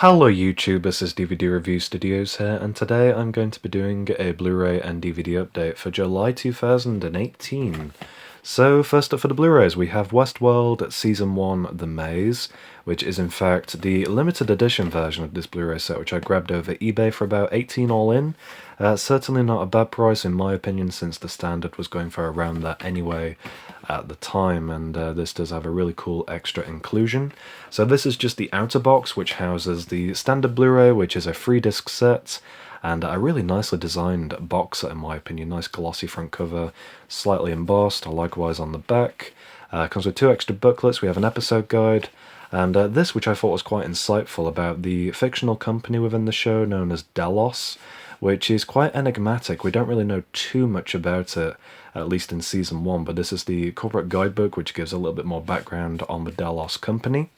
Hello YouTube, this is DVD Review Studios here, and today I'm going to be doing a Blu-ray and DVD update for July 2018. So first up for the Blu-rays, we have Westworld Season 1 The Maze, which is in fact the limited edition version of this Blu-ray set, which I grabbed over eBay for about 18 all in. Certainly not a bad price in my opinion, since the standard was going for around that anyway at the time, and this does have a really cool extra inclusion. So this is just the outer box, which houses the standard Blu-ray, which is a 3-disc set, and a really nicely designed box set in my opinion. Nice glossy front cover, slightly embossed, likewise on the back. Comes with 2 extra booklets. We have an episode guide, and this, which I thought was quite insightful, about the fictional company within the show known as Delos, which is quite enigmatic. We don't really know too much about it, at least in Season 1, but this is the corporate guidebook, which gives a little bit more background on the Delos company.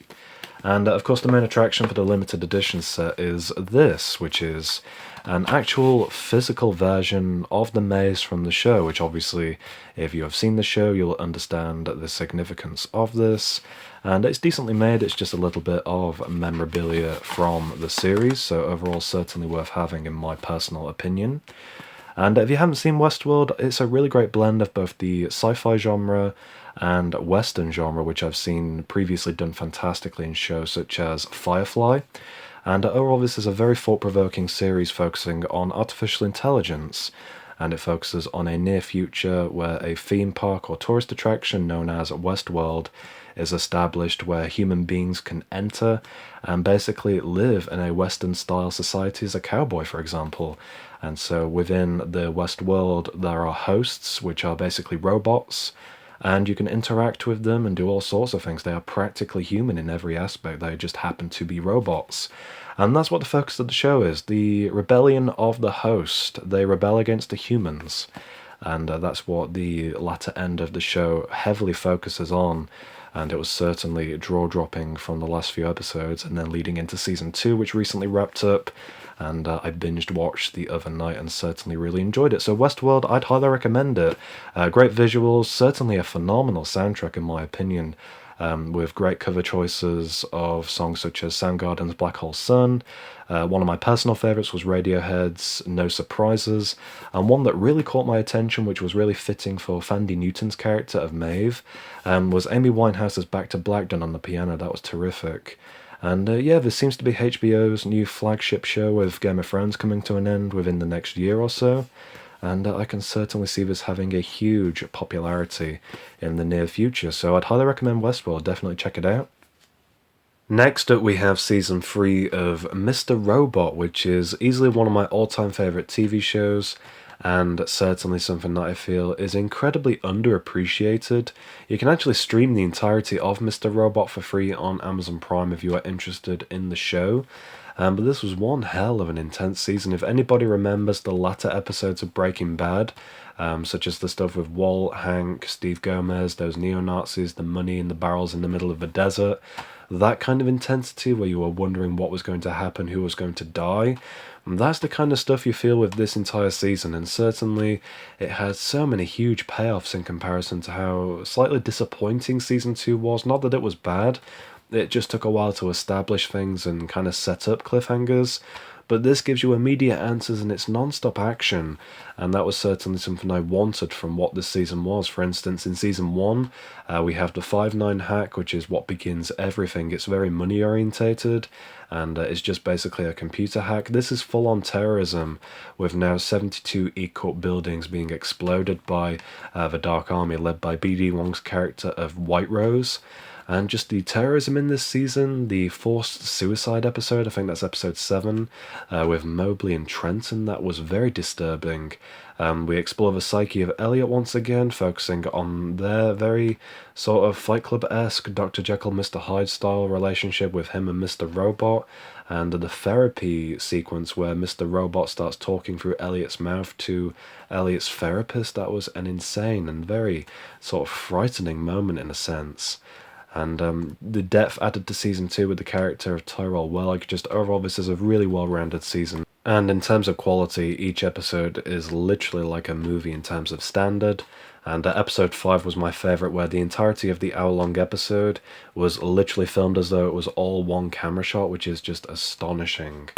And of course the main attraction for the limited edition set is this, which is an actual physical version of the maze from the show, which obviously, if you have seen the show, you'll understand the significance of this. And it's decently made, it's just a little bit of memorabilia from the series, so overall certainly worth having in my personal opinion. And if you haven't seen Westworld, it's a really great blend of both the sci-fi genre and western genre, which I've seen previously done fantastically in shows such as Firefly. And overall this is a very thought-provoking series focusing on artificial intelligence, and it focuses on a near future where a theme park or tourist attraction known as Westworld is established, where human beings can enter and basically live in a Western style society as a cowboy, for example. And so within the Westworld there are hosts, which are basically robots, and you can interact with them and do all sorts of things. They are practically human in every aspect, they just happen to be robots. And that's what the focus of the show is, the rebellion of the host. They rebel against the humans, and that's what the latter end of the show heavily focuses on. And it was certainly jaw-dropping from the last few episodes, and then leading into Season 2, which recently wrapped up, and I binged watched the other night and certainly really enjoyed it. So Westworld, I'd highly recommend it. Great visuals, certainly a phenomenal soundtrack in my opinion, with great cover choices of songs such as Soundgarden's Black Hole Sun. One of my personal favourites was Radiohead's No Surprises, and one that really caught my attention, which was really fitting for Thandie Newton's character of Maeve, was Amy Winehouse's Back to Black done on the piano. That was terrific. And yeah, this seems to be HBO's new flagship show, with Game of Thrones coming to an end within the next year or so. And I can certainly see this having a huge popularity in the near future, so I'd highly recommend Westworld, definitely check it out. Next up we have Season 3 of Mr. Robot, which is easily one of my all-time favourite TV shows, and certainly something that I feel is incredibly underappreciated. You can actually stream the entirety of Mr. Robot for free on Amazon Prime if you are interested in the show. But this was one hell of an intense season. If anybody remembers the latter episodes of Breaking Bad, such as the stuff with Walt, Hank, Steve Gomez, those neo-Nazis, the money in the barrels in the middle of the desert, that kind of intensity where you were wondering what was going to happen, who was going to die, that's the kind of stuff you feel with this entire season, and certainly it had so many huge payoffs in comparison to how slightly disappointing Season 2 was. Not that it was bad, it just took a while to establish things and kind of set up cliffhangers, but this gives you immediate answers and it's non-stop action, and that was certainly something I wanted from what this season was. For instance, in Season 1, we have the 5-9 hack, which is what begins everything. It's very money-orientated, and it's just basically a computer hack. This is full-on terrorism, with now 72 E-Corp buildings being exploded by the Dark Army, led by BD Wong's character of White Rose. And just the terrorism in this season, the forced suicide episode, I think that's episode 7, with Mobley and Trenton, that was very disturbing. We explore the psyche of Elliot once again, focusing on their very sort of Fight Club-esque Dr. Jekyll, Mr. Hyde style relationship with him and Mr. Robot, and the therapy sequence where Mr. Robot starts talking through Elliot's mouth to Elliot's therapist. That was an insane and very sort of frightening moment in a sense. And the depth added to Season 2 with the character of Tyrell Wellick. Just overall, this is a really well-rounded season. And in terms of quality, each episode is literally like a movie in terms of standard. And episode 5 was my favourite, where the entirety of the hour-long episode was literally filmed as though it was all one camera shot, which is just astonishing.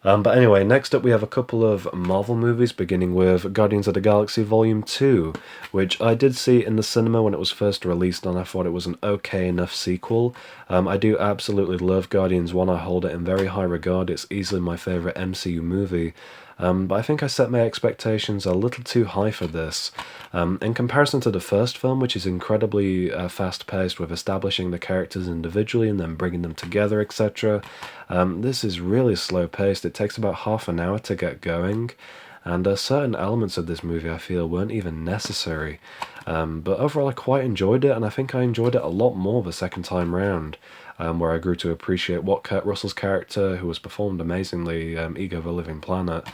But anyway, next up we have a couple of Marvel movies, beginning with Guardians of the Galaxy Volume 2, which I did see in the cinema when it was first released, and I thought it was an okay enough sequel. I do absolutely love Guardians 1, I hold it in very high regard, it's easily my favourite MCU movie. But I think I set my expectations a little too high for this. In comparison to the first film, which is incredibly fast-paced with establishing the characters individually and then bringing them together, etc., this is really slow-paced. It takes about half an hour to get going, and certain elements of this movie I feel weren't even necessary. But overall I quite enjoyed it, and I think I enjoyed it a lot more the second time round. Where I grew to appreciate what Kurt Russell's character, who was performed amazingly, Ego the Living Planet,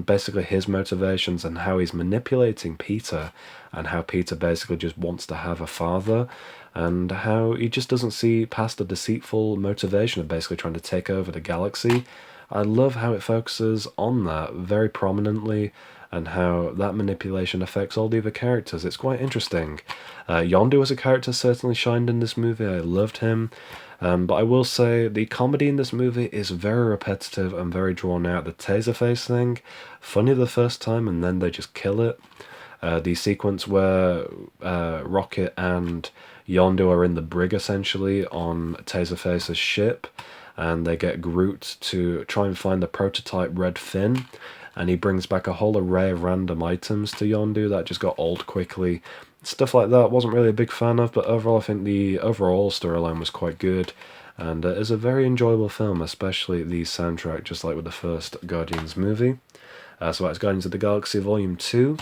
basically his motivations and how he's manipulating Peter, and how Peter basically just wants to have a father, and how he just doesn't see past the deceitful motivation of basically trying to take over the galaxy. I love how it focuses on that very prominently, and how that manipulation affects all the other characters. It's quite interesting. Yondu as a character certainly shined in this movie. I loved him. But I will say the comedy in this movie is very repetitive and very drawn out. The Taserface thing, funny the first time and then they just kill it. The sequence where Rocket and Yondu are in the brig essentially on Taserface's ship, and they get Groot to try and find the prototype Red Fin, and he brings back a whole array of random items to Yondu that just got old quickly. Stuff like that wasn't really a big fan of, but overall I think the overall storyline was quite good, and it is a very enjoyable film, especially the soundtrack, just like with the first Guardians movie. So that's Guardians of the Galaxy Volume 2.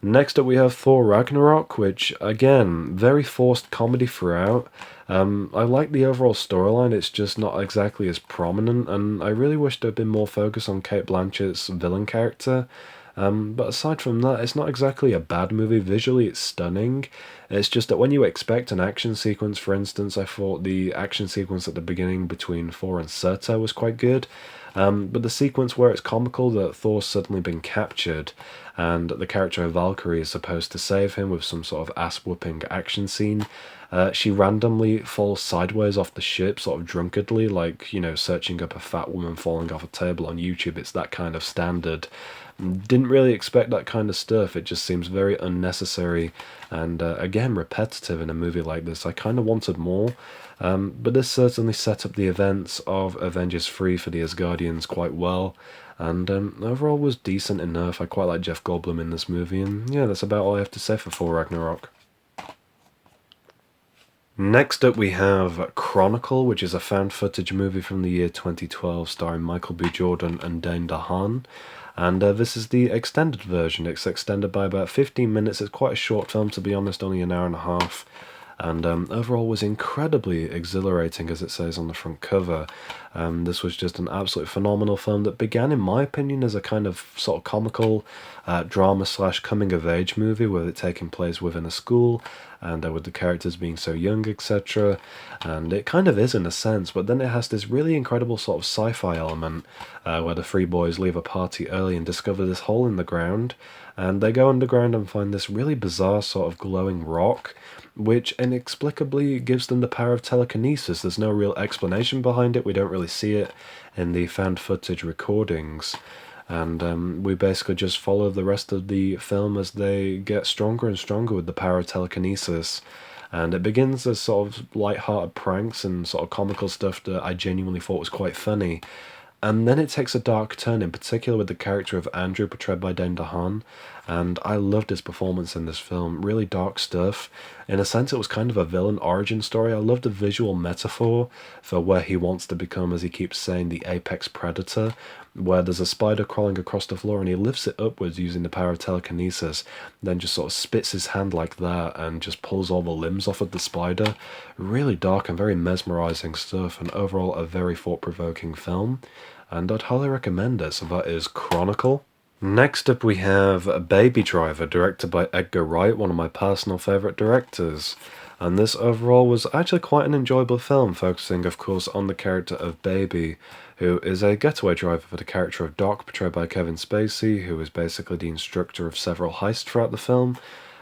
Next up we have Thor Ragnarok, which, again, very forced comedy throughout. I like the overall storyline, it's just not exactly as prominent, and I really wish there had been more focus on Cate Blanchett's villain character. But aside from that, it's not exactly a bad movie. Visually, it's stunning. It's just that when you expect an action sequence, for instance, I thought the action sequence at the beginning between Thor and Surtur was quite good. But the sequence where it's comical that Thor's suddenly been captured and the character of Valkyrie is supposed to save him with some sort of ass-whooping action scene, she randomly falls sideways off the ship, sort of drunkenly, like, you know, searching up a fat woman falling off a table on YouTube. It's that kind of standard. Didn't really expect that kind of stuff. It just seems very unnecessary and, again, repetitive in a movie like this. I kind of wanted more, but this certainly set up the events of Avengers 3 for the Asgardians quite well, and overall was decent enough. I quite like Jeff Goldblum in this movie, and yeah, that's about all I have to say for Thor Ragnarok. Next up we have Chronicle, which is a found footage movie from the year 2012 starring Michael B. Jordan and Dane DeHaan. And this is the extended version. It's extended by about 15 minutes. It's quite a short film, to be honest, only an hour and a half. And overall was incredibly exhilarating, as it says on the front cover. This was just an absolutely phenomenal film that began, in my opinion, as a kind of sort of comical drama / coming of age movie, with it taking place within a school and with the characters being so young, etc. And it kind of is in a sense, but then it has this really incredible sort of sci-fi element where the three boys leave a party early and discover this hole in the ground, and they go underground and find this really bizarre sort of glowing rock, which inexplicably gives them the power of telekinesis. There's no real explanation behind it. We don't really see it in the found footage recordings. And we basically just follow the rest of the film as they get stronger and stronger with the power of telekinesis. And it begins as sort of light-hearted pranks and sort of comical stuff that I genuinely thought was quite funny. And then it takes a dark turn, in particular with the character of Andrew, portrayed by Dane DeHaan, and I loved his performance in this film. Really dark stuff. In a sense, it was kind of a villain origin story. I loved the visual metaphor for where he wants to become, as he keeps saying, the apex predator, where there's a spider crawling across the floor and he lifts it upwards using the power of telekinesis, then just sort of spits his hand like that and just pulls all the limbs off of the spider. Really dark and very mesmerizing stuff, and overall a very thought-provoking film, and I'd highly recommend it. So that is Chronicle. Next up we have Baby Driver, directed by Edgar Wright, one of my personal favourite directors. And this overall was actually quite an enjoyable film, focusing of course on the character of Baby, who is a getaway driver for the character of Doc, portrayed by Kevin Spacey, who is basically the instructor of several heists throughout the film.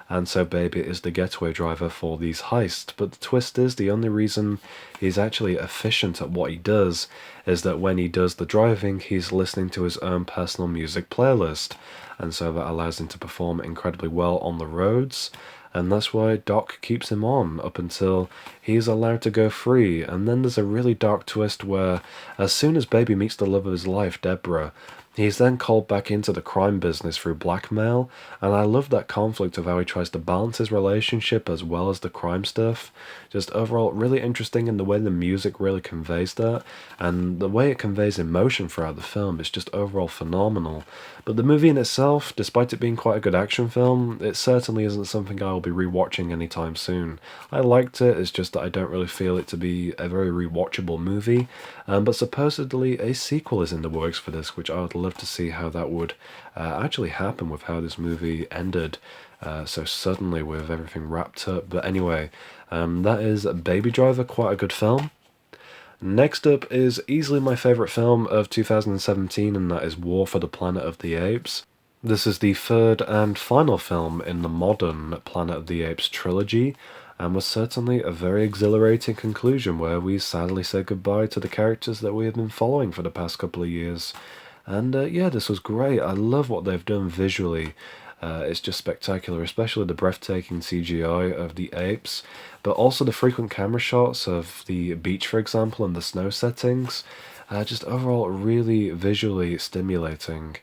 and so Baby is the getaway driver for these heists. But the twist is, the only reason he's actually efficient at what he does is that when he does the driving, he's listening to his own personal music playlist, and so that allows him to perform incredibly well on the roads. And that's why Doc keeps him on up until he's allowed to go free. And then there's a really dark twist where, as soon as Baby meets the love of his life, Deborah, he's then called back into the crime business through blackmail, and I love that conflict of how he tries to balance his relationship as well as the crime stuff. Just overall, really interesting in the way the music really conveys that, and the way it conveys emotion throughout the film is just overall phenomenal. But the movie in itself, despite it being quite a good action film, it certainly isn't something I will be rewatching anytime soon. I liked it, it's just that I don't really feel it to be a very rewatchable movie, but supposedly a sequel is in the works for this, which I would love to see how that would actually happen with how this movie ended so suddenly with everything wrapped up. But anyway, that is Baby Driver, quite a good film. Next up is easily my favourite film of 2017, and that is War for the Planet of the Apes. This is the third and final film in the modern Planet of the Apes trilogy, and was certainly a very exhilarating conclusion where we sadly say goodbye to the characters that we have been following for the past couple of years. And yeah, this was great. I love what they've done visually. It's just spectacular, especially the breathtaking CGI of the apes, but also the frequent camera shots of the beach, for example, and the snow settings. Just overall really visually stimulating.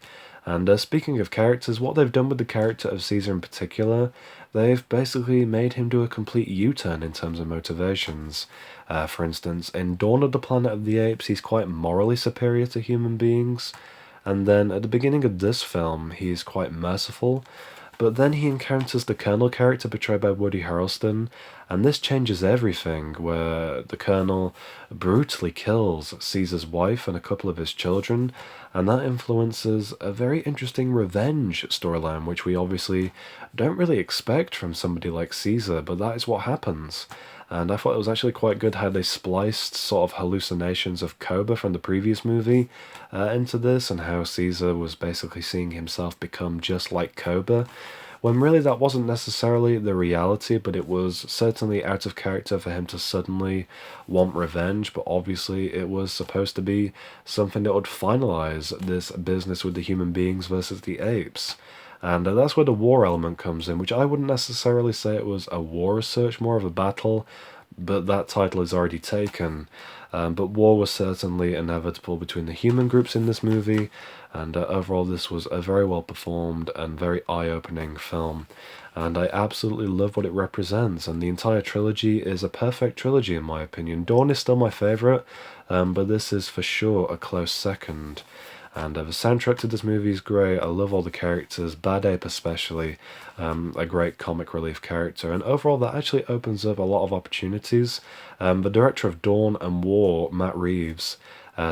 And speaking of characters, what they've done with the character of Caesar in particular, they've basically made him do a complete U-turn in terms of motivations. For instance, in Dawn of the Planet of the Apes, he's quite morally superior to human beings, and then at the beginning of this film, he's quite merciful, but then he encounters the Colonel character portrayed by Woody Harrelson, and this changes everything, where the Colonel brutally kills Caesar's wife and a couple of his children, and that influences a very interesting revenge storyline, which we obviously don't really expect from somebody like Caesar, but that is what happens. And I thought it was actually quite good how they spliced sort of hallucinations of Koba from the previous movie into this, and how Caesar was basically seeing himself become just like Koba, when really that wasn't necessarily the reality, but it was certainly out of character for him to suddenly want revenge, but obviously it was supposed to be something that would finalize this business with the human beings versus the apes. And that's where the war element comes in, which I wouldn't necessarily say it was a war as such, more of a battle, but that title is already taken. But war was certainly inevitable between the human groups in this movie, and overall this was a very well performed and very eye-opening film. And I absolutely love what it represents, and the entire trilogy is a perfect trilogy in my opinion. Dawn is still my favourite, but this is for sure a close second. And the soundtrack to this movie is great. I love all the characters, Bad Ape especially, a great comic relief character. And overall, that actually opens up a lot of opportunities. The director of Dawn and War, Matt Reeves,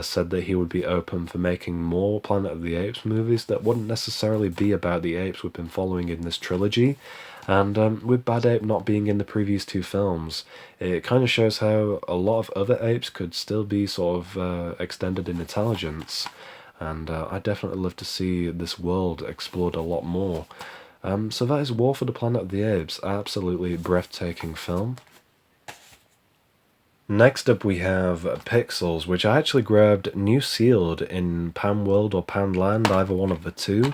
said that he would be open for making more Planet of the Apes movies that wouldn't necessarily be about the apes we've been following in this trilogy. And with Bad Ape not being in the previous two films, it kind of shows how a lot of other apes could still be sort of extended in intelligence. And I'd definitely love to see this world explored a lot more. So that is War for the Planet of the Apes, absolutely breathtaking film. Next up we have Pixels, which I actually grabbed new sealed in Pan World or Pan Land, either one of the two,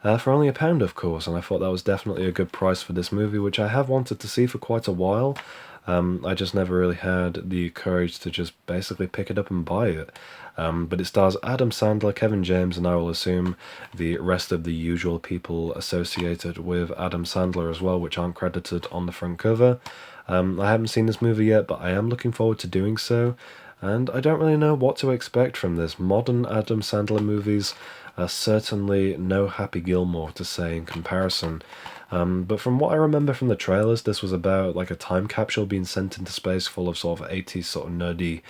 for only £1 of course, and I thought that was definitely a good price for this movie, which I have wanted to see for quite a while. I just never really had the courage to just basically pick it up and buy it. But it stars Adam Sandler, Kevin James, and I will assume the rest of the usual people associated with Adam Sandler as well, which aren't credited on the front cover. I haven't seen this movie yet, but I am looking forward to doing so, and I don't really know what to expect from this. Modern Adam Sandler movies are certainly no Happy Gilmore to say in comparison. But from what I remember from the trailers, this was about like a time capsule being sent into space full of sort of 80s sort of nerdy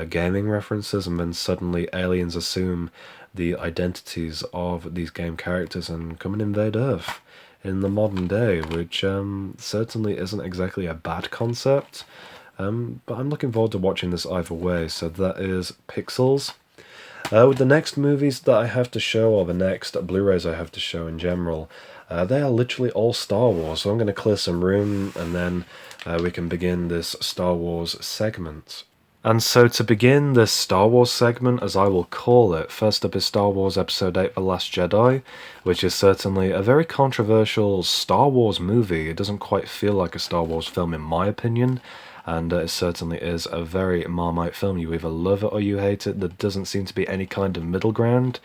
gaming references, and then suddenly aliens assume the identities of these game characters and come and invade Earth in the modern day, which certainly isn't exactly a bad concept. But I'm looking forward to watching this either way, so that is Pixels. With the next movies that I have to show, or the next Blu-rays I have to show in general, They are literally all Star Wars, so I'm going to clear some room and then we can begin this Star Wars segment. And so to begin this Star Wars segment, as I will call it, first up is Star Wars Episode 8 The Last Jedi, which is certainly a very controversial Star Wars movie. It doesn't quite feel like a Star Wars film in my opinion, and it certainly is a very Marmite film. You either love it or you hate it. There doesn't seem to be any kind of middle ground.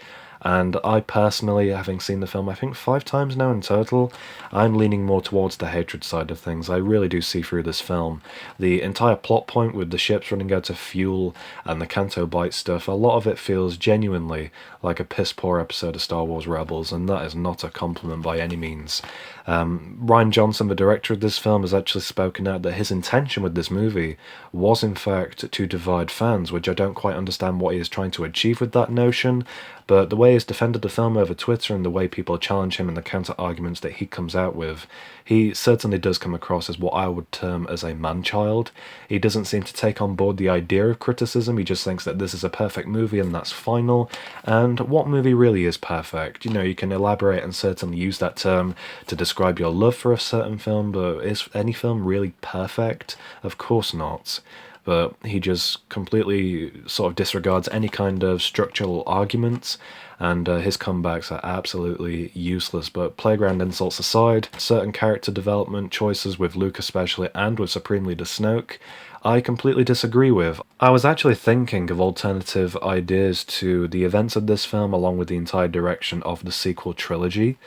And I personally, having seen the film I think 5 times now in total, I'm leaning more towards the hatred side of things. I really do see through this film. The entire plot point with the ships running out of fuel and the Canto Bight stuff, a lot of it feels genuinely like a piss-poor episode of Star Wars Rebels, and that is not a compliment by any means. Rian Johnson, the director of this film, has actually spoken out that his intention with this movie was in fact to divide fans, which I don't quite understand what he is trying to achieve with that notion, but the way he's defended the film over Twitter and the way people challenge him and the counter-arguments that he comes out with, he certainly does come across as what I would term as a man-child. He doesn't seem to take on board the idea of criticism, he just thinks that this is a perfect movie and that's final, and what movie really is perfect? You know, you can elaborate and certainly use that term to describe your love for a certain film, but is any film really perfect? Of course not. But he just completely sort of disregards any kind of structural arguments, and his comebacks are absolutely useless. But playground insults aside, certain character development choices with Luke especially, and with Supreme Leader Snoke, I completely disagree with. I was actually thinking of alternative ideas to the events of this film along with the entire direction of the sequel trilogy.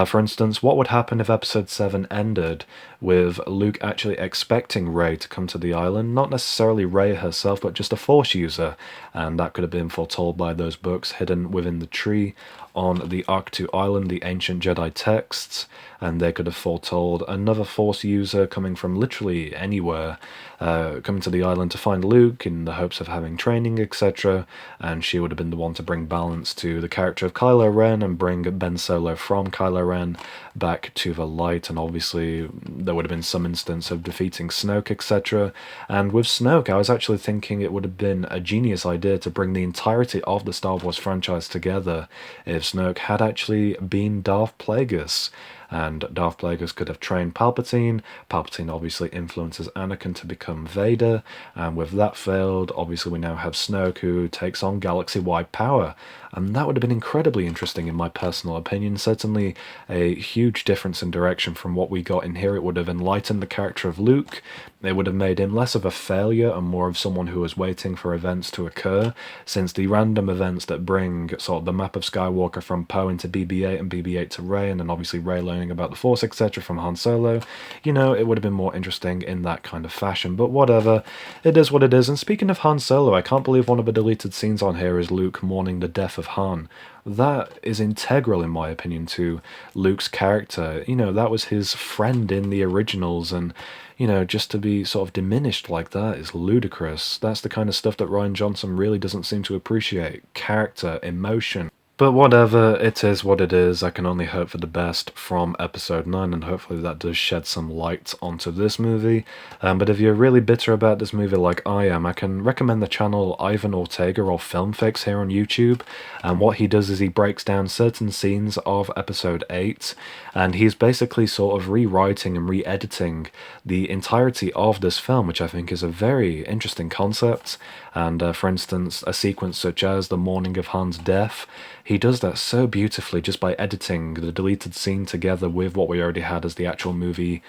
For instance, what would happen if Episode 7 ended with Luke actually expecting Rey to come to the island? Not necessarily Rey herself, but just a Force user, and that could have been foretold by those books hidden within the tree on the Arctu Island, the ancient Jedi texts, and they could have foretold another Force user coming from literally anywhere, coming to the island to find Luke in the hopes of having training, etc., and she would have been the one to bring balance to the character of Kylo Ren and bring Ben Solo from Kylo Ren back to the light, and obviously there would have been some instance of defeating Snoke, etc. And with Snoke, I was actually thinking it would have been a genius idea to bring the entirety of the Star Wars franchise together if Snoke had actually been Darth Plagueis. And Darth Plagueis could have trained Palpatine. Palpatine obviously influences Anakin to become Vader, and with that failed, obviously we now have Snoke who takes on galaxy-wide power. And that would have been incredibly interesting in my personal opinion. Certainly a huge difference in direction from what we got in here. It would have enlightened the character of Luke. It would have made him less of a failure and more of someone who was waiting for events to occur, since the random events that bring sort of the map of Skywalker from Poe into BB-8 and BB-8 to Rey, and then obviously Rey learning about the Force, etc. from Han Solo, you know, it would have been more interesting in that kind of fashion. But whatever, it is what it is. And speaking of Han Solo, I can't believe one of the deleted scenes on here is Luke mourning the death of Han. That is integral, in my opinion, to Luke's character. You know, that was his friend in the originals, and, you know, just to be sort of diminished like that is ludicrous. That's the kind of stuff that Rian Johnson really doesn't seem to appreciate. Character, emotion. But whatever, it is what it is. I can only hope for the best from Episode 9, and hopefully that does shed some light onto this movie. But if you're really bitter about this movie like I am, I can recommend the channel Ivan Ortega or Film Fix here on YouTube. And what he does is he breaks down certain scenes of Episode 8, and he's basically sort of rewriting and re-editing the entirety of this film, which I think is a very interesting concept. And for instance, a sequence such as the morning of Han's death, he does that so beautifully just by editing the deleted scene together with what we already had as the actual movie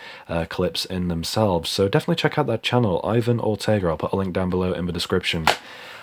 clips in themselves. So definitely check out that channel, Ivan Ortega. I'll put a link down below in the description.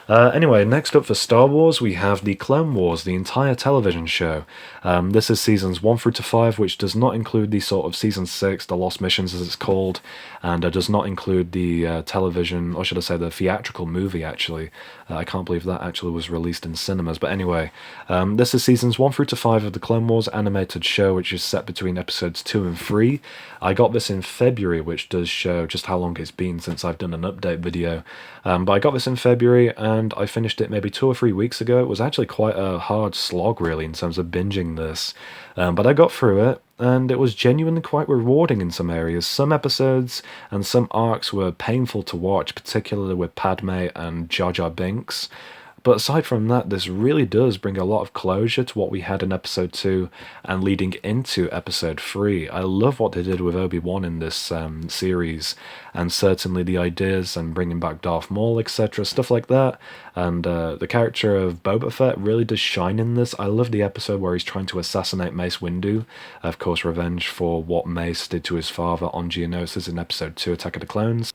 Anyway, next up for Star Wars, we have the Clone Wars, the entire television show. This is seasons 1 through to 5, which does not include the sort of season 6, the Lost Missions as it's called, and does not include the television, or should I say the theatrical movie, actually. I can't believe that actually was released in cinemas, but anyway. This is seasons 1 through to 5 of the Clone Wars animated show, which is set between episodes 2 and 3. I got this in February, which does show just how long it's been since I've done an update video. But I got this in February, and I finished it maybe 2 or 3 weeks ago. It was actually quite a hard slog, really, in terms of binging this. But I got through it, and it was genuinely quite rewarding in some areas. Some episodes and some arcs were painful to watch, particularly with Padme and Jar Jar Binks. But aside from that, this really does bring a lot of closure to what we had in episode 2 and leading into episode 3. I love what they did with Obi-Wan in this series, and certainly the ideas and bringing back Darth Maul, etc., stuff like that. And the character of Boba Fett really does shine in this. I love the episode where he's trying to assassinate Mace Windu, of course, revenge for what Mace did to his father on Geonosis in episode 2, Attack of the Clones.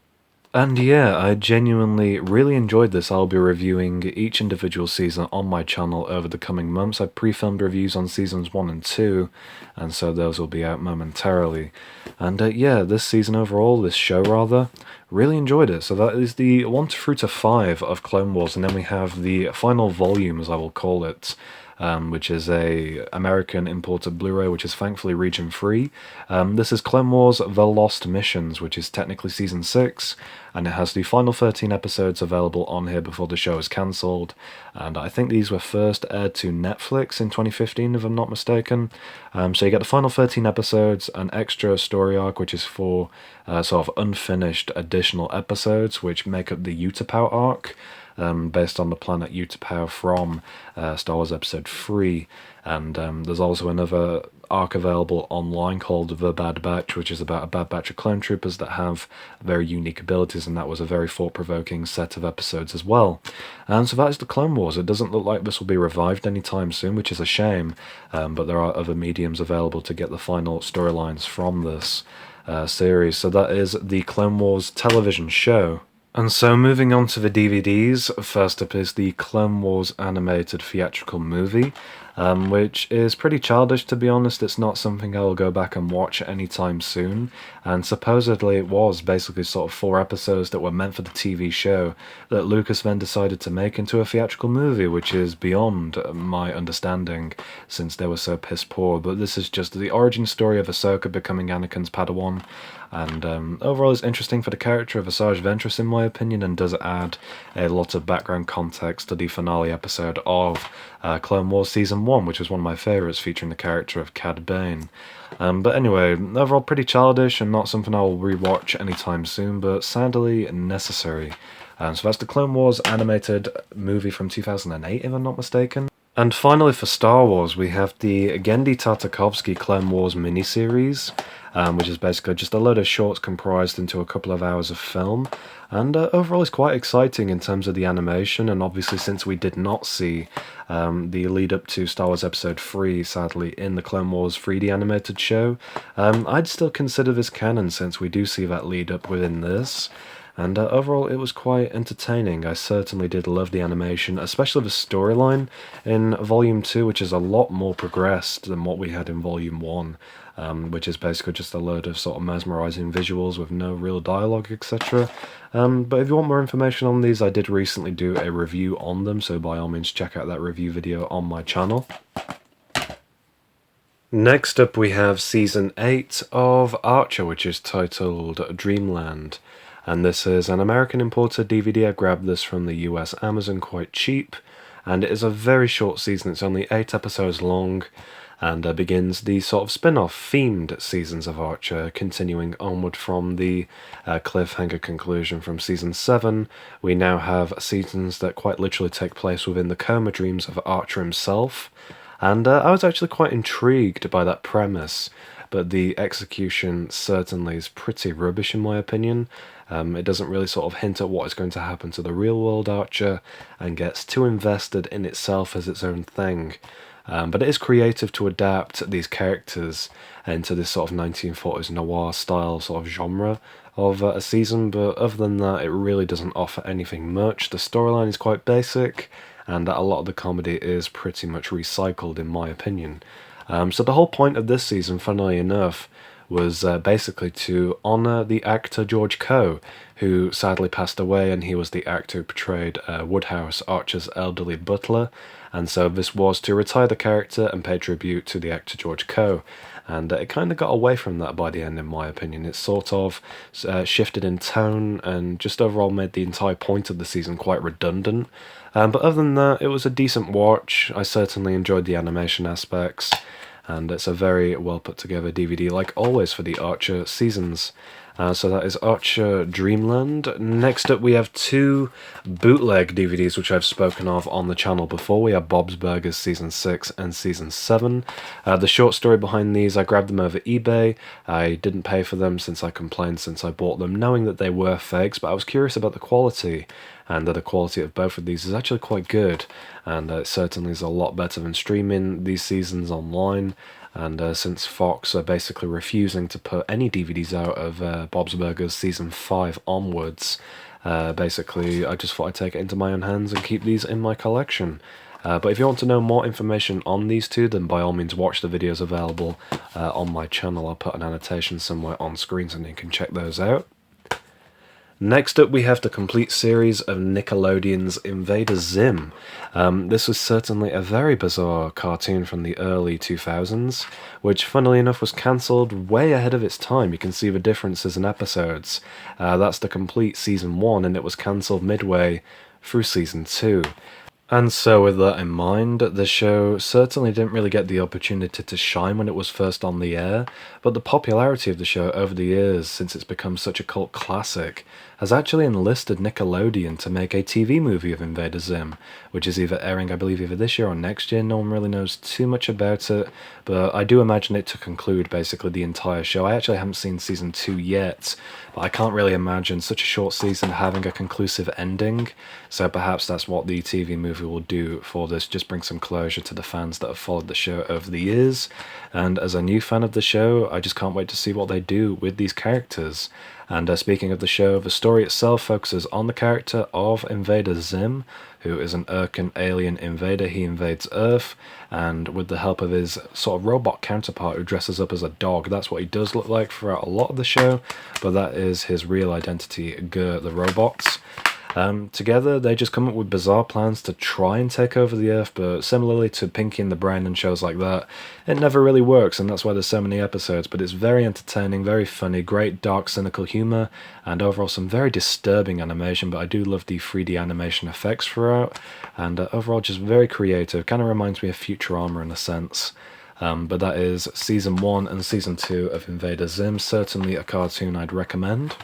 And yeah, I genuinely really enjoyed this. I'll be reviewing each individual season on my channel over the coming months. I pre-filmed reviews on seasons 1 and 2, and so those will be out momentarily. And yeah, this season overall, this show rather, really enjoyed it. So that is the 1 through to 5 of Clone Wars, and then we have the final volume, as I will call it, which is a American imported Blu-ray, which is thankfully region free. This is Clone Wars The Lost Missions, which is technically season 6, and it has the final 13 episodes available on here before the show is cancelled. And I think these were first aired to Netflix in 2015, if I'm not mistaken. So you get the final 13 episodes, an extra story arc, which is for sort of unfinished additional episodes, which make up the Utapau arc. Based on the planet Utapau from Star Wars Episode 3, and there's also another arc available online called The Bad Batch, which is about a bad batch of clone troopers that have very unique abilities, and that was a very thought-provoking set of episodes as well. And so that is the Clone Wars. It doesn't look like this will be revived anytime soon, which is a shame, but there are other mediums available to get the final storylines from this series. So that is the Clone Wars television show. And so moving on to the DVDs, first up is the Clone Wars animated theatrical movie, which is pretty childish, to be honest. It's not something I will go back and watch anytime soon, and supposedly it was basically sort of 4 episodes that were meant for the TV show that Lucas then decided to make into a theatrical movie, which is beyond my understanding since they were so piss poor. But this is just the origin story of Ahsoka becoming Anakin's Padawan, and overall it's interesting for the character of Asajj Ventress in my opinion, and does add a lot of background context to the finale episode of Clone Wars Season 1, which is one of my favourites, featuring the character of Cad Bane. But anyway, overall pretty childish and not something I will rewatch anytime soon, but sadly necessary. So that's the Clone Wars animated movie from 2008, if I'm not mistaken. And finally for Star Wars, we have the Genndy Tartakovsky Clone Wars miniseries, which is basically just a load of shorts comprised into a couple of hours of film. And overall it's quite exciting in terms of the animation, and obviously since we did not see the lead up to Star Wars Episode 3, sadly, in the Clone Wars 3D animated show, I'd still consider this canon since we do see that lead up within this. And overall it was quite entertaining. I certainly did love the animation, especially the storyline in Volume 2, which is a lot more progressed than what we had in Volume 1, which is basically just a load of sort of mesmerising visuals with no real dialogue, etc. But if you want more information on these, I did recently do a review on them, so by all means check out that review video on my channel. Next up we have Season 8 of Archer, which is titled Dreamland. And this is an American imported DVD. I grabbed this from the US Amazon quite cheap, and it is a very short season. It's only 8 episodes long, and begins the sort of spin-off themed seasons of Archer, continuing onward from the cliffhanger conclusion from Season 7. We now have seasons that quite literally take place within the coma dreams of Archer himself, and I was actually quite intrigued by that premise, but the execution certainly is pretty rubbish in my opinion. It doesn't really sort of hint at what is going to happen to the real world Archer, and gets too invested in itself as its own thing. But it is creative to adapt these characters into this sort of 1940s noir style sort of genre of a season, but other than that it really doesn't offer anything much. The storyline is quite basic, and a lot of the comedy is pretty much recycled in my opinion. So the whole point of this season, funnily enough, was basically to honour the actor George Coe, who sadly passed away, and he was the actor who portrayed Woodhouse, Archer's elderly butler, and so this was to retire the character and pay tribute to the actor George Coe. And it kind of got away from that by the end, in my opinion. It sort of shifted in tone and just overall made the entire point of the season quite redundant. But other than that, it was a decent watch. I certainly enjoyed the animation aspects, and it's a very well put together DVD, like always for the Archer seasons. So that is Archer Dreamland. Next up we have two bootleg DVDs which I've spoken of on the channel before. We have Bob's Burgers Season 6 and Season 7. The short story behind these, I grabbed them over eBay. I didn't pay for them since I complained since I bought them, knowing that they were fakes, but I was curious about the quality, and the quality of both of these is actually quite good, and it certainly is a lot better than streaming these seasons online. And since Fox are basically refusing to put any DVDs out of Bob's Burgers Season 5 onwards, basically I just thought I'd take it into my own hands and keep these in my collection. But if you want to know more information on these two, then by all means watch the videos available on my channel. I'll put an annotation somewhere on screen so you can check those out. Next up we have the complete series of Nickelodeon's Invader Zim. This was certainly a very bizarre cartoon from the early 2000s, which funnily enough was cancelled way ahead of its time. You can see the differences in episodes. That's the complete Season 1, and it was cancelled midway through Season 2. And so with that in mind, the show certainly didn't really get the opportunity to shine when it was first on the air, but the popularity of the show over the years, since it's become such a cult classic, has actually enlisted Nickelodeon to make a TV movie of Invader Zim, which is either airing, I believe, either this year or next year. No one really knows too much about it, but I do imagine it to conclude basically the entire show. I actually haven't seen Season 2 yet, but I can't really imagine such a short season having a conclusive ending, so perhaps that's what the TV movie will do for this, just bring some closure to the fans that have followed the show over the years. And as a new fan of the show, I just can't wait to see what they do with these characters. And speaking of the show, the story itself focuses on the character of Invader Zim, who is an Urkan alien invader. He invades Earth, and with the help of his sort of robot counterpart who dresses up as a dog, that's what he does look like throughout a lot of the show, but that is his real identity, Gur the robot. Together, they just come up with bizarre plans to try and take over the Earth, but similarly to Pinky and the Brain and shows like that, it never really works, and that's why there's so many episodes. But it's very entertaining, very funny, great dark, cynical humour, and overall some very disturbing animation, but I do love the 3D animation effects throughout, and overall just very creative. Kind of reminds me of Futurama in a sense. But that is Season 1 and Season 2 of Invader Zim, certainly a cartoon I'd recommend.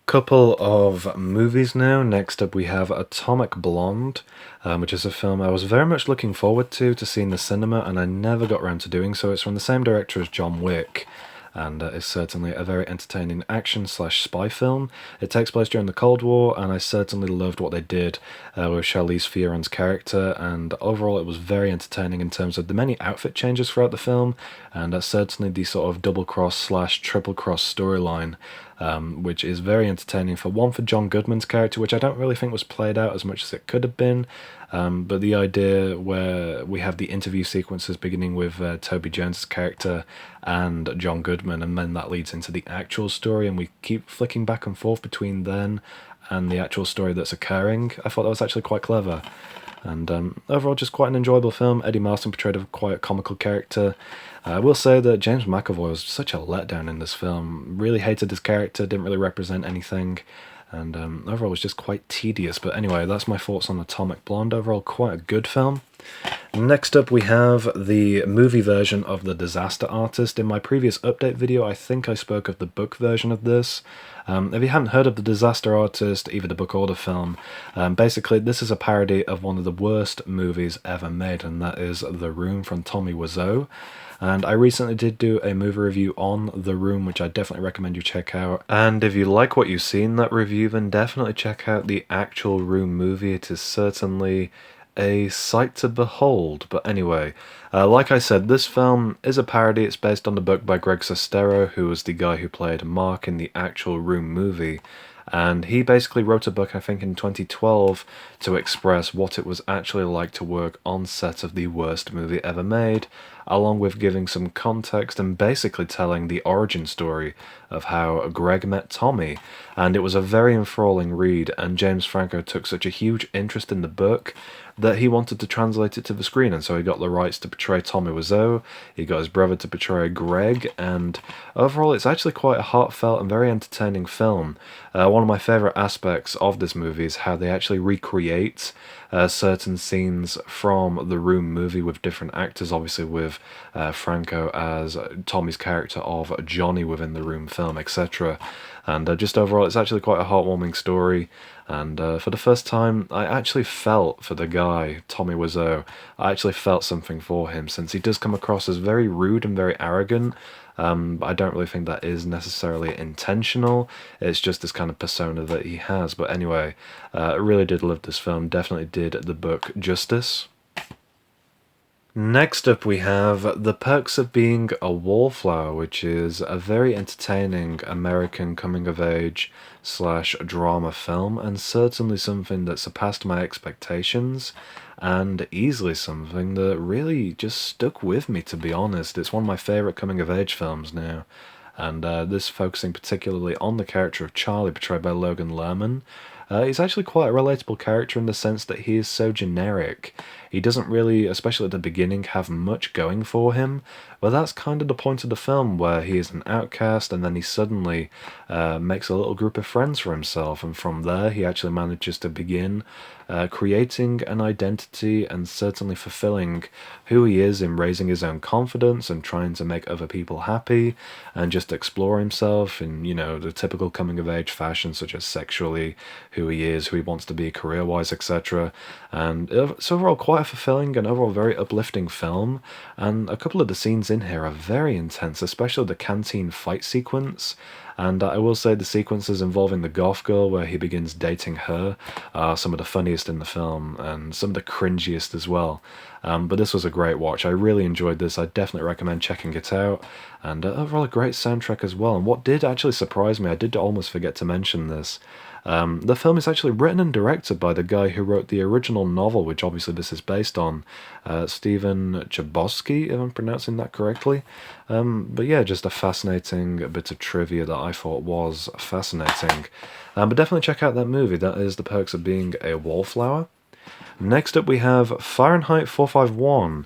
Couple of movies now. Next up we have Atomic Blonde, which is a film I was very much looking forward to see in the cinema, and I never got around to doing so. It's from the same director as John Wick, and it's certainly a very entertaining action/spy film. It takes place during the Cold War, and I certainly loved what they did with Charlize Theron's character, and overall it was very entertaining in terms of the many outfit changes throughout the film, and certainly the sort of double-cross/triple-cross storyline, which is very entertaining. For John Goodman's character, which I don't really think was played out as much as it could have been, but the idea where we have the interview sequences beginning with Toby Jones' character and John Goodman, and then that leads into the actual story, and we keep flicking back and forth between then and the actual story that's occurring. I thought that was actually quite clever. And overall, just quite an enjoyable film. Eddie Martin portrayed a quite comical character. I will say that James McAvoy was such a letdown in this film. Really hated his character, didn't really represent anything, and overall was just quite tedious. But anyway, that's my thoughts on Atomic Blonde. Overall, quite a good film. Next up we have the movie version of The Disaster Artist. In my previous update video, I think I spoke of the book version of this. If you haven't heard of The Disaster Artist, either the book or the film, basically this is a parody of one of the worst movies ever made, and that is The Room from Tommy Wiseau. And I recently did do a movie review on The Room, which I definitely recommend you check out. And if you like what you see in that review, then definitely check out the actual Room movie. It is certainly a sight to behold. But anyway, like I said, this film is a parody. It's based on the book by Greg Sestero, who was the guy who played Mark in the actual Room movie. And he basically wrote a book, I think in 2012, to express what it was actually like to work on set of the worst movie ever made, along with giving some context and basically telling the origin story of how Greg met Tommy. And it was a very enthralling read, and James Franco took such a huge interest in the book that he wanted to translate it to the screen, and so he got the rights to portray Tommy Wiseau, he got his brother to portray Greg, and overall it's actually quite a heartfelt and very entertaining film. One of my favourite aspects of this movie is how they actually recreate certain scenes from the Room movie with different actors, obviously with Franco as Tommy's character of Johnny within the Room film, etc. And just overall, it's actually quite a heartwarming story. And for the first time, I actually felt for the guy, Tommy Wiseau. I actually felt something for him, since he does come across as very rude and very arrogant. But I don't really think that is necessarily intentional. It's just this kind of persona that he has. But anyway, I really did love this film. Definitely did the book justice. Next up we have The Perks of Being a Wallflower, which is a very entertaining American coming-of-age / drama film, and certainly something that surpassed my expectations, and easily something that really just stuck with me, to be honest. It's one of my favourite coming-of-age films now, and this focusing particularly on the character of Charlie, portrayed by Logan Lerman. He's actually quite a relatable character in the sense that he is so generic. He doesn't really, especially at the beginning, have much going for him, but that's kind of the point of the film, where he is an outcast and then he suddenly makes a little group of friends for himself, and from there he actually manages to begin creating an identity and certainly fulfilling who he is in raising his own confidence and trying to make other people happy and just explore himself in, you know, the typical coming-of-age fashion, such as sexually, who he is, who he wants to be career-wise, etc. And it's overall quite a fulfilling and overall very uplifting film, and a couple of the scenes in here are very intense, especially the canteen fight sequence. And I will say the sequences involving the goth girl where he begins dating her are some of the funniest in the film, and some of the cringiest as well. But this was a great watch. I really enjoyed this. I definitely recommend checking it out. And overall a great soundtrack as well. And what did actually surprise me, I did almost forget to mention this, the film is actually written and directed by the guy who wrote the original novel, which obviously this is based on, Stephen Chbosky, if I'm pronouncing that correctly. But yeah, just a fascinating bit of trivia that I thought was fascinating. But definitely check out that movie. That is The Perks of Being a Wallflower. Next up we have Fahrenheit 451,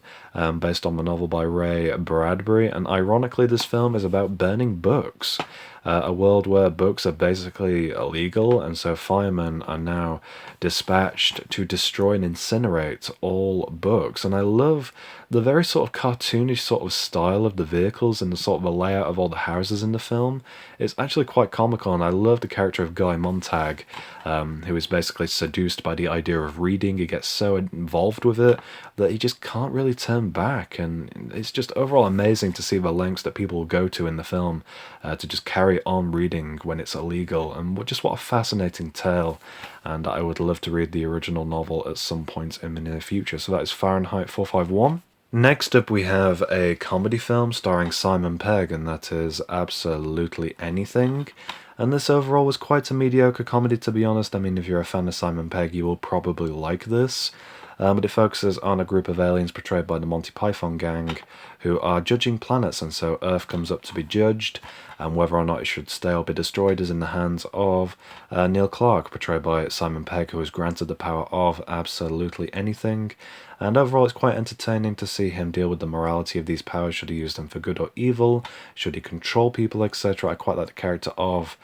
based on the novel by Ray Bradbury, and ironically this film is about burning books. A world where books are basically illegal, and so firemen are now dispatched to destroy and incinerate all books. And I love the very sort of cartoonish sort of style of the vehicles and the sort of the layout of all the houses in the film. It's actually quite comical, and I love the character of Guy Montag, who is basically seduced by the idea of reading. He gets so involved with it that he just can't really turn back, and it's just overall amazing to see the lengths that people will go to in the film to just carry on reading when it's illegal. And just what a fascinating tale, and I would love to read the original novel at some point in the near future. So that is Fahrenheit 451. Next up we have a comedy film starring Simon Pegg, and that is Absolutely Anything. And this overall was quite a mediocre comedy, to be honest. I mean, if you're a fan of Simon Pegg, you will probably like this. But it focuses on a group of aliens portrayed by the Monty Python gang who are judging planets, and so Earth comes up to be judged, and whether or not it should stay or be destroyed is in the hands of Neil Clark, portrayed by Simon Pegg, who is granted the power of absolutely anything. And overall it's quite entertaining to see him deal with the morality of these powers. Should he use them for good or evil? Should he control people, etc.? I quite like the character of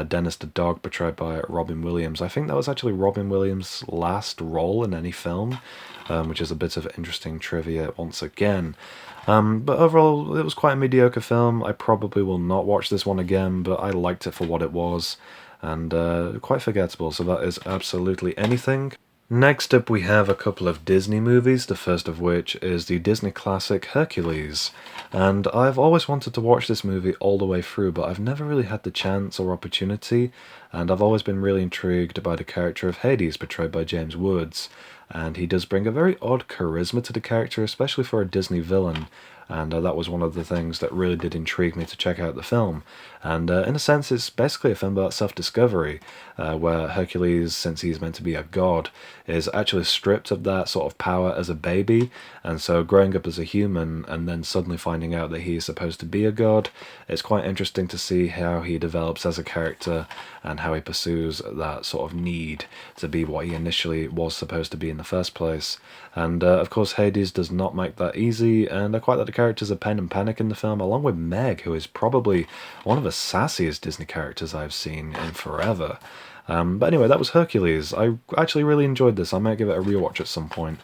Dennis the dog, portrayed by Robin Williams. I think that was actually Robin Williams' last role in any film, which is a bit of interesting trivia once again. But overall, it was quite a mediocre film. I probably will not watch this one again, but I liked it for what it was, and quite forgettable, so that is Absolutely Anything. Next up we have a couple of Disney movies, the first of which is the Disney classic Hercules. And I've always wanted to watch this movie all the way through, but I've never really had the chance or opportunity, and I've always been really intrigued by the character of Hades, portrayed by James Woods. And he does bring a very odd charisma to the character, especially for a Disney villain. And that was one of the things that really did intrigue me to check out the film. And in a sense, it's basically a film about self-discovery, where Hercules, since he's meant to be a god, is actually stripped of that sort of power as a baby, and so growing up as a human and then suddenly finding out that he is supposed to be a god, it's quite interesting to see how he develops as a character and how he pursues that sort of need to be what he initially was supposed to be in the first place. And of course Hades does not make that easy, and I quite like the characters are pain and panic in the film, along with Meg, who is probably one of the sassiest Disney characters I've seen in forever. But anyway, that was Hercules. I actually really enjoyed this. I might give it a rewatch at some point.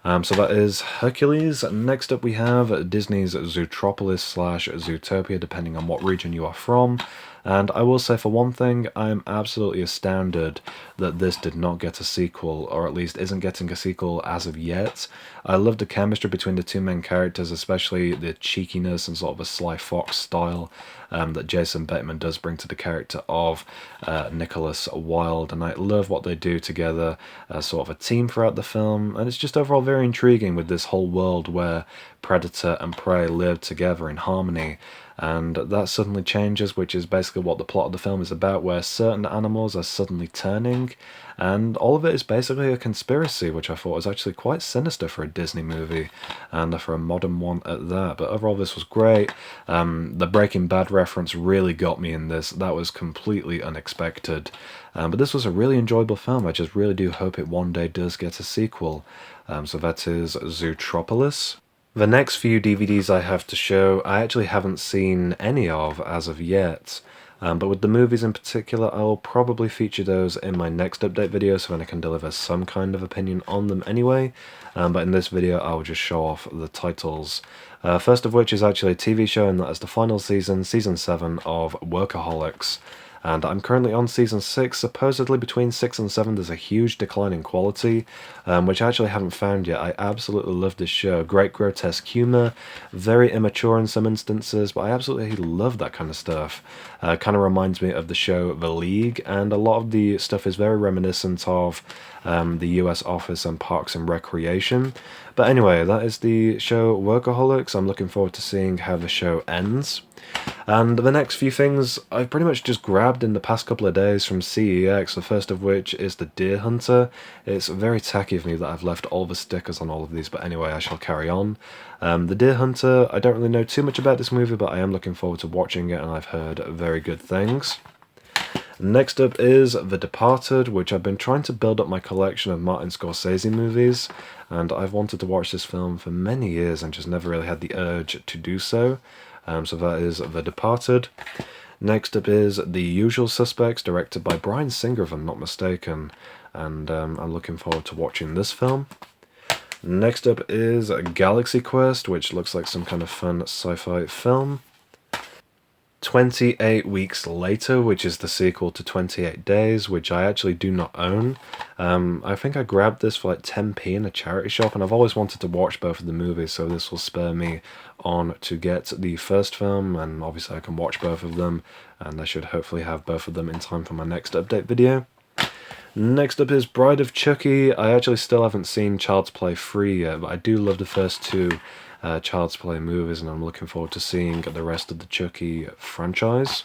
So that is Hercules. Next up we have Disney's Zootropolis / Zootopia, depending on what region you are from. And I will say, for one thing, I am absolutely astounded that this did not get a sequel, or at least isn't getting a sequel as of yet. I love the chemistry between the two main characters, especially the cheekiness and sort of a Sly Fox style that Jason Bateman does bring to the character of Nicholas Wilde, and I love what they do together as sort of a team throughout the film, and it's just overall very intriguing with this whole world where predator and prey live together in harmony. And that suddenly changes, which is basically what the plot of the film is about, where certain animals are suddenly turning, and all of it is basically a conspiracy, which I thought was actually quite sinister for a Disney movie, and for a modern one at that. But overall, this was great. The Breaking Bad reference really got me in this. That was completely unexpected. But this was a really enjoyable film. I just really do hope it one day does get a sequel. So that is Zootropolis. The next few DVDs I have to show, I actually haven't seen any of as of yet, but with the movies in particular, I will probably feature those in my next update video, so then I can deliver some kind of opinion on them anyway, but in this video I will just show off the titles. First of which is actually a TV show, and that is the final season, Season 7 of Workaholics. And I'm currently on Season 6. Supposedly between 6 and 7 there's a huge decline in quality, which I actually haven't found yet. I absolutely love this show. Great grotesque humour, very immature in some instances, but I absolutely love that kind of stuff. Kind of reminds me of the show The League, and a lot of the stuff is very reminiscent of the US Office and Parks and Recreation. But anyway, that is the show Workaholics. I'm looking forward to seeing how the show ends. And the next few things I've pretty much just grabbed in the past couple of days from CEX, the first of which is The Deer Hunter. It's very tacky of me that I've left all the stickers on all of these, but anyway, I shall carry on. The Deer Hunter, I don't really know too much about this movie, but I am looking forward to watching it, and I've heard very good things. Next up is The Departed, which I've been trying to build up my collection of Martin Scorsese movies, and I've wanted to watch this film for many years and just never really had the urge to do so. So that is The Departed. Next up is The Usual Suspects, directed by Bryan Singer, if I'm not mistaken, and I'm looking forward to watching this film. Next up is Galaxy Quest, which looks like some kind of fun sci-fi film. 28 Weeks Later, which is the sequel to 28 Days, which I actually do not own. I think I grabbed this for like 10p in a charity shop, and I've always wanted to watch both of the movies, so this will spur me on to get the first film, and obviously I can watch both of them, and I should hopefully have both of them in time for my next update video. Next up is Bride of Chucky. I actually still haven't seen Child's Play 3 yet, but I do love the first two Child's Play movies, and I'm looking forward to seeing the rest of the Chucky franchise.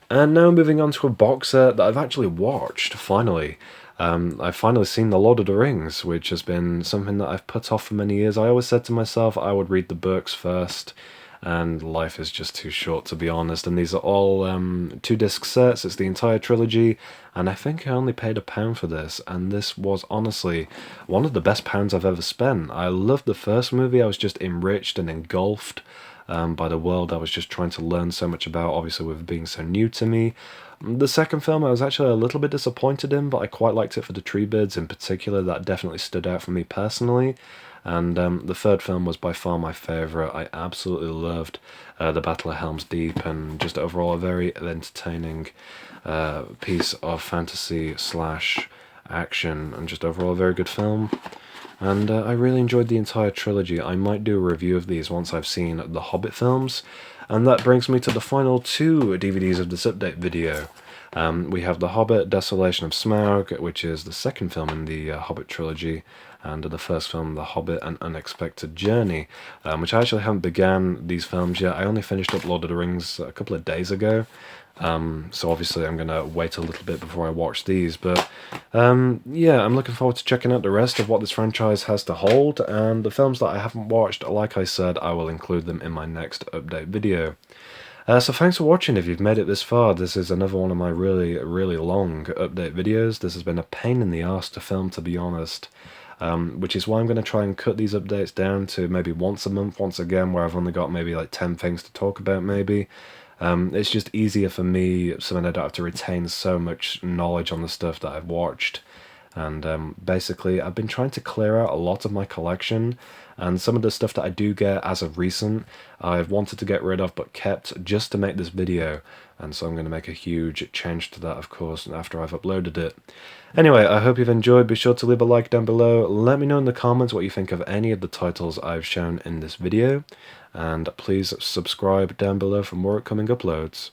And now moving on to a box set that I've actually watched, finally. I've finally seen The Lord of the Rings, which has been something that I've put off for many years. I always said to myself I would read the books first, and life is just too short, to be honest. And these are all 2-disc sets. It's the entire trilogy, and I think I only paid £1 for this, and this was honestly one of the best pounds I've ever spent. I loved the first movie. I was just enriched and engulfed by the world I was just trying to learn so much about, obviously with it being so new to me. The second film I was actually a little bit disappointed in, but I quite liked it for the Treebirds in particular. That definitely stood out for me personally. And the third film was by far my favourite. I absolutely loved The Battle of Helm's Deep, and just overall a very entertaining piece of fantasy / action, and just overall a very good film. And I really enjoyed the entire trilogy. I might do a review of these once I've seen the Hobbit films. And that brings me to the final two DVDs of this update video. We have The Hobbit, Desolation of Smaug, which is the second film in the Hobbit trilogy, and the first film, The Hobbit, An Unexpected Journey, which I actually haven't began these films yet. I only finished up Lord of the Rings a couple of days ago, so obviously I'm going to wait a little bit before I watch these, but yeah, I'm looking forward to checking out the rest of what this franchise has to hold, and the films that I haven't watched, like I said, I will include them in my next update video. So thanks for watching. If you've made it this far, this is another one of my really long update videos. This has been a pain in the arse to film, to be honest. which is why I'm going to try and cut these updates down to maybe once a month, once again, where I've only got maybe like 10 things to talk about maybe. It's just easier for me, so that I don't have to retain so much knowledge on the stuff that I've watched. And basically, I've been trying to clear out a lot of my collection, and some of the stuff that I do get as of recent, I've wanted to get rid of but kept just to make this video. And so I'm going to make a huge change to that, of course, after I've uploaded it. Anyway, I hope you've enjoyed. Be sure to leave a like down below. Let me know in the comments what you think of any of the titles I've shown in this video. And please subscribe down below for more upcoming uploads.